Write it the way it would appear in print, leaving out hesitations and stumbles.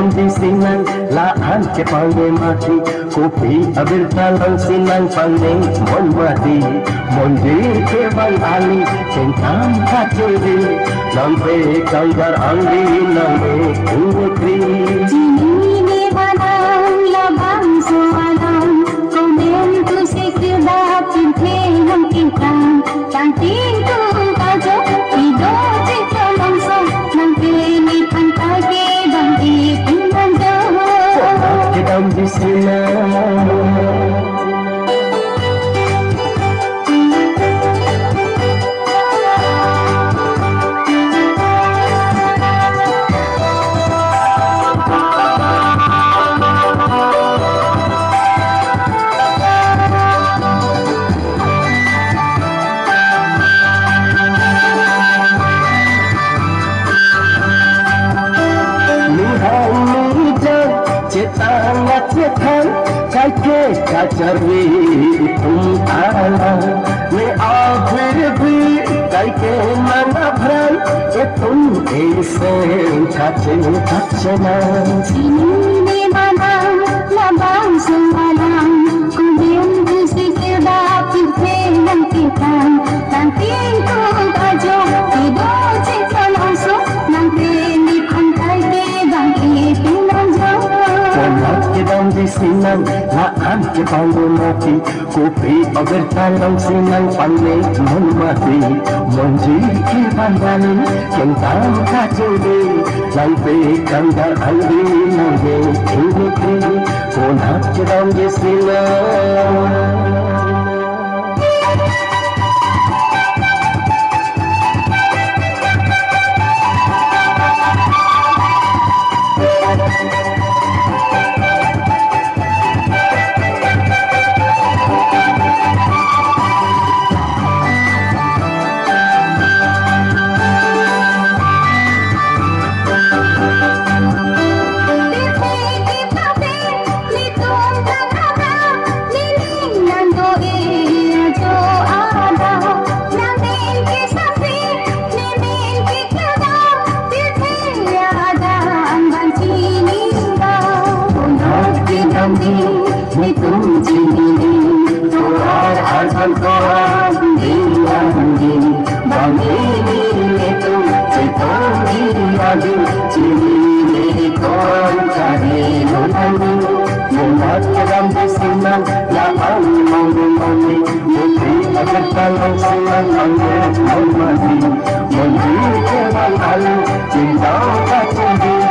dalam di sinang laan ke pange mati kopi abir talang sinang pange mon mati mondir ke bang ali centam kaciri nampe kanggar angli nampe kungekri Jini ne banang labang soalang komen tu sekedar pinte yang tingkang cantik tu kajo hidup cita langsung nampe ni pantai ke bangki pinang jauh ke dalam di sinang Cetang kake kacari tum ala me akhir bhi kake mana bhai tum aise kache kachna Jini ne banang labang soalang komen tu sekedar pinte yang tingkang cantik tu kajo hidup cita langsung nampe ni pantai ke bangki pinang jauh ke dalam di sinang laan ke pange mati kopi agar talang sinang pange mon mati monji ke bandani kentam kaciri lampe kandar angli nange kungekri kona ke dalam di sinang ni tum chini tohar arhan tohar dilangi bangi ni tum chitom diagi chini ni tohar kare lulangi mulat dalam sinang la ang mangumani mukri agar talang sinang angge mangmati mandir ke bang alu cinta kaciri